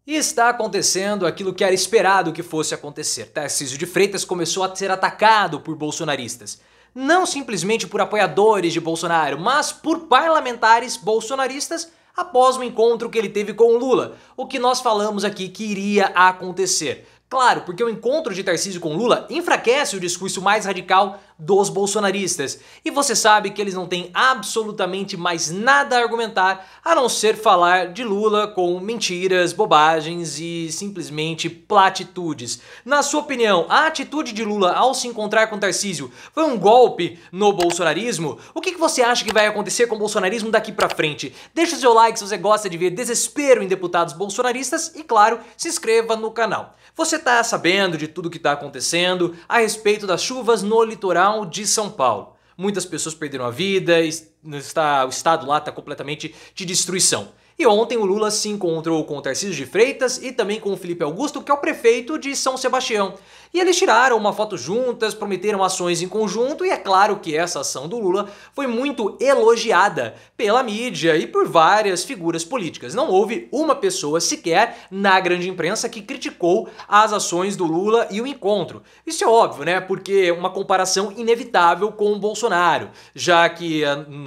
E está acontecendo aquilo que era esperado que fosse acontecer. Tarcísio de Freitas começou a ser atacado por bolsonaristas. Não simplesmente por apoiadores de Bolsonaro, mas por parlamentares bolsonaristas após o encontro que ele teve com o Lula. O que nós falamos aqui que iria acontecer. Claro, porque o encontro de Tarcísio com Lula enfraquece o discurso mais radical dos bolsonaristas. E você sabe que eles não têm absolutamente mais nada a argumentar a não ser falar de Lula com mentiras, bobagens e simplesmente platitudes. Na sua opinião, a atitude de Lula ao se encontrar com Tarcísio foi um golpe no bolsonarismo? O que você acha que vai acontecer com o bolsonarismo daqui pra frente? Deixa o seu like se você gosta de ver desespero em deputados bolsonaristas e, claro, se inscreva no canal. Você tá sabendo de tudo que tá acontecendo a respeito das chuvas no litoral de São Paulo. Muitas pessoas perderam a vida, o estado lá está completamente de destruição. E ontem o Lula se encontrou com o Tarcísio de Freitas e também com o Felipe Augusto, que é o prefeito de São Sebastião. E eles tiraram uma foto juntas, prometeram ações em conjunto e é claro que essa ação do Lula foi muito elogiada pela mídia e por várias figuras políticas. Não houve uma pessoa sequer na grande imprensa que criticou as ações do Lula e o encontro. Isso é óbvio, né? Porque uma comparação inevitável com o Bolsonaro, já que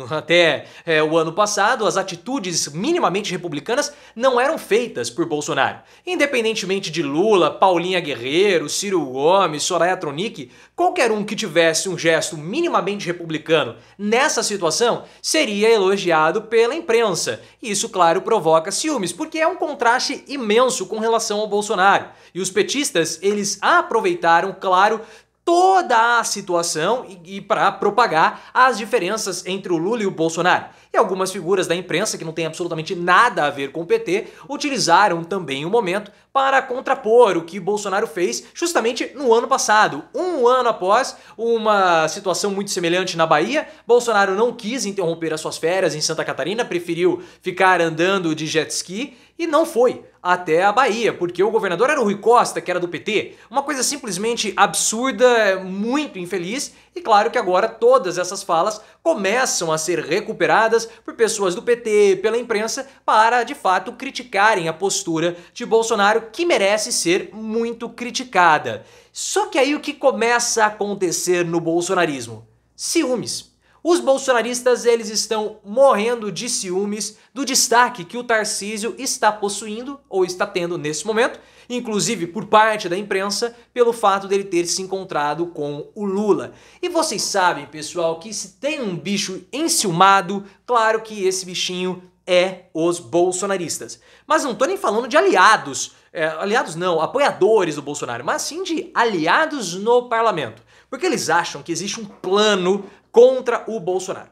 até o ano passado as atitudes minimamente republicanas não eram feitas por Bolsonaro. Independentemente de Lula, Paulinha Guerreiro, Ciro Gomes, Soraya Tronic, qualquer um que tivesse um gesto minimamente republicano nessa situação seria elogiado pela imprensa. E isso, claro, provoca ciúmes, porque é um contraste imenso com relação ao Bolsonaro. E os petistas, eles aproveitaram, claro, toda a situação e para propagar as diferenças entre o Lula e o Bolsonaro. E algumas figuras da imprensa, que não tem absolutamente nada a ver com o PT, utilizaram também o momento para contrapor o que Bolsonaro fez justamente no ano passado. Um ano após uma situação muito semelhante na Bahia, Bolsonaro não quis interromper as suas férias em Santa Catarina, preferiu ficar andando de jet ski e não foi até a Bahia, porque o governador era o Rui Costa, que era do PT. Uma coisa simplesmente absurda, muito infeliz, e claro que agora todas essas falas começam a ser recuperadas por pessoas do PT, pela imprensa, para de fato criticarem a postura de Bolsonaro, que merece ser muito criticada. Só que aí o que começa a acontecer no bolsonarismo? Ciúmes. Os bolsonaristas, eles estão morrendo de ciúmes do destaque que o Tarcísio está possuindo ou está tendo nesse momento, inclusive por parte da imprensa, pelo fato dele ter se encontrado com o Lula. E vocês sabem, pessoal, que se tem um bicho enciumado, claro que esse bichinho é os bolsonaristas. Mas não tô nem falando de aliados, aliados não, apoiadores do Bolsonaro, mas sim de aliados no parlamento. Porque eles acham que existe um plano contra o Bolsonaro.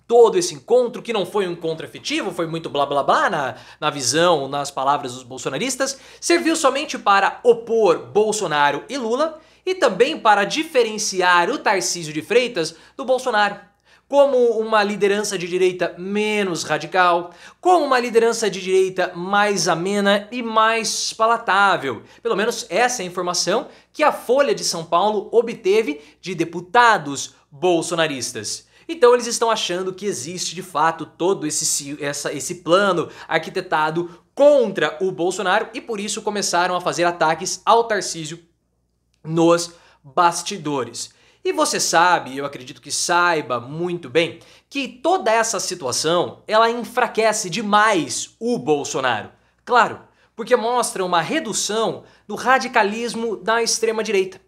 Todo esse encontro, que não foi um encontro efetivo, foi muito blá blá blá na visão, nas palavras dos bolsonaristas, serviu somente para opor Bolsonaro e Lula e também para diferenciar o Tarcísio de Freitas do Bolsonaro. Como uma liderança de direita menos radical, como uma liderança de direita mais amena e mais palatável. Pelo menos essa é a informação que a Folha de São Paulo obteve de deputados bolsonaristas. Então eles estão achando que existe de fato todo esse plano arquitetado contra o Bolsonaro e por isso começaram a fazer ataques ao Tarcísio nos bastidores. E você sabe, eu acredito que saiba muito bem, que toda essa situação ela enfraquece demais o Bolsonaro. Claro, porque mostra uma redução do radicalismo da extrema-direita.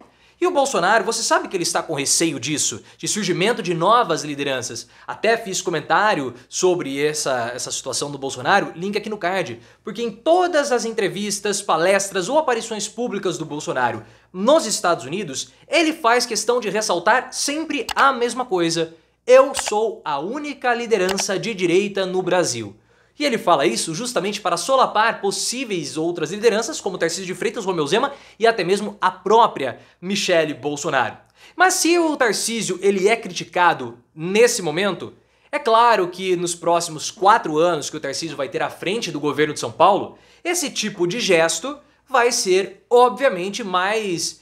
E o Bolsonaro, você sabe que ele está com receio disso, de surgimento de novas lideranças. Até fiz comentário sobre essa situação do Bolsonaro, link aqui no card. Porque em todas as entrevistas, palestras ou aparições públicas do Bolsonaro nos Estados Unidos, ele faz questão de ressaltar sempre a mesma coisa. Eu sou a única liderança de direita no Brasil. E ele fala isso justamente para solapar possíveis outras lideranças, como Tarcísio de Freitas, Romeu Zema e até mesmo a própria Michele Bolsonaro. Mas se o Tarcísio ele é criticado nesse momento, é claro que nos próximos 4 anos que o Tarcísio vai ter à frente do governo de São Paulo, esse tipo de gesto vai ser, obviamente, mais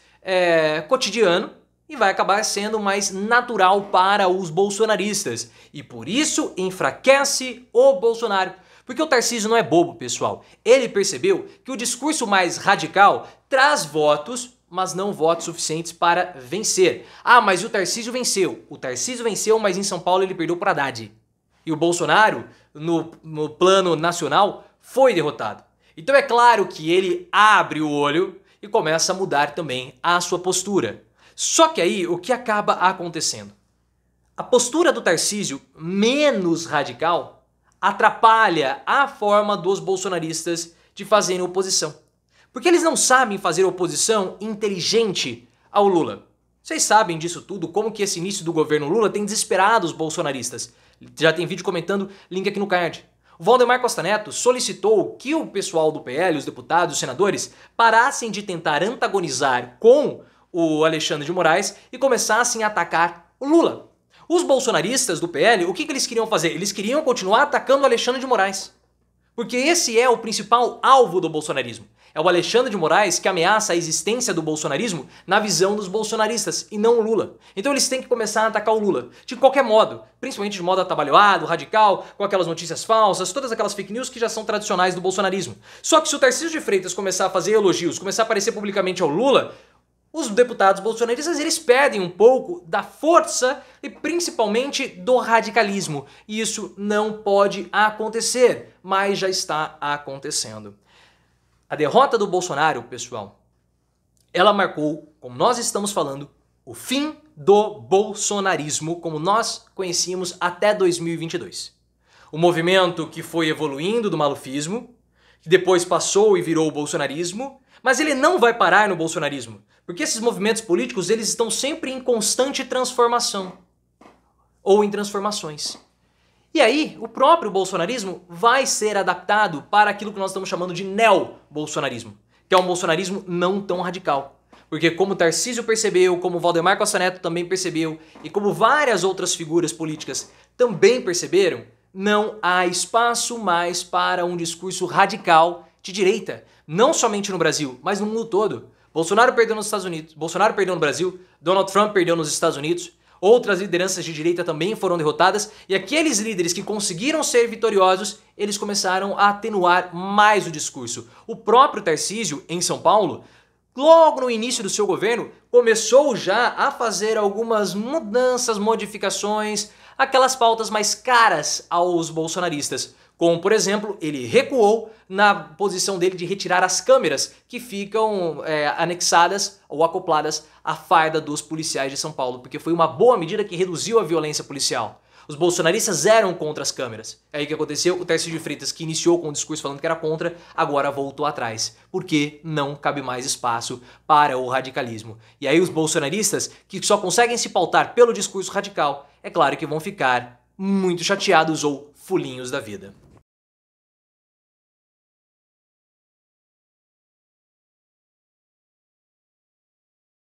cotidiano e vai acabar sendo mais natural para os bolsonaristas. E por isso enfraquece o Bolsonaro. Porque o Tarcísio não é bobo, pessoal. Ele percebeu que o discurso mais radical traz votos, mas não votos suficientes para vencer. Ah, mas o Tarcísio venceu. O Tarcísio venceu, mas em São Paulo ele perdeu para Haddad. E o Bolsonaro, no plano nacional, foi derrotado. Então é claro que ele abre o olho e começa a mudar também a sua postura. Só que aí, o que acaba acontecendo? A postura do Tarcísio, menos radical, atrapalha a forma dos bolsonaristas de fazerem oposição. Porque eles não sabem fazer oposição inteligente ao Lula. Vocês sabem disso tudo, como que esse início do governo Lula tem desesperado os bolsonaristas. Já tem vídeo comentando, link aqui no card. O Valdemar Costa Neto solicitou que o pessoal do PL, os deputados, os senadores, parassem de tentar antagonizar com o Alexandre de Moraes e começassem a atacar o Lula. Os bolsonaristas do PL, o que eles queriam fazer? Eles queriam continuar atacando o Alexandre de Moraes. Porque esse é o principal alvo do bolsonarismo. É o Alexandre de Moraes que ameaça a existência do bolsonarismo na visão dos bolsonaristas e não o Lula. Então eles têm que começar a atacar o Lula, de qualquer modo, principalmente de modo atabalhoado, radical, com aquelas notícias falsas, todas aquelas fake news que já são tradicionais do bolsonarismo. Só que se o Tarcísio de Freitas começar a fazer elogios, começar a aparecer publicamente ao Lula, os deputados bolsonaristas eles perdem um pouco da força e principalmente do radicalismo. E isso não pode acontecer, mas já está acontecendo. A derrota do Bolsonaro, pessoal, ela marcou, como nós estamos falando, o fim do bolsonarismo como nós conhecíamos até 2022. O movimento que foi evoluindo do malufismo, que depois passou e virou o bolsonarismo, mas ele não vai parar no bolsonarismo, porque esses movimentos políticos eles estão sempre em constante transformação ou em transformações. E aí, o próprio bolsonarismo vai ser adaptado para aquilo que nós estamos chamando de neo-bolsonarismo, que é um bolsonarismo não tão radical. Porque como Tarcísio percebeu, como Valdemar Costa Neto também percebeu, e como várias outras figuras políticas também perceberam, não há espaço mais para um discurso radical de direita, não somente no Brasil, mas no mundo todo. Bolsonaro perdeu nos Estados Unidos, Bolsonaro perdeu no Brasil, Donald Trump perdeu nos Estados Unidos, outras lideranças de direita também foram derrotadas e aqueles líderes que conseguiram ser vitoriosos, eles começaram a atenuar mais o discurso. O próprio Tarcísio, em São Paulo, logo no início do seu governo, começou já a fazer algumas mudanças, modificações, aquelas pautas mais caras aos bolsonaristas. Como, por exemplo, ele recuou na posição dele de retirar as câmeras que ficam anexadas ou acopladas à farda dos policiais de São Paulo, porque foi uma boa medida que reduziu a violência policial. Os bolsonaristas eram contra as câmeras. É aí que aconteceu, o Tarcísio de Freitas, que iniciou com o discurso falando que era contra, agora voltou atrás, porque não cabe mais espaço para o radicalismo. E aí os bolsonaristas, que só conseguem se pautar pelo discurso radical, é claro que vão ficar muito chateados ou fulinhos da vida.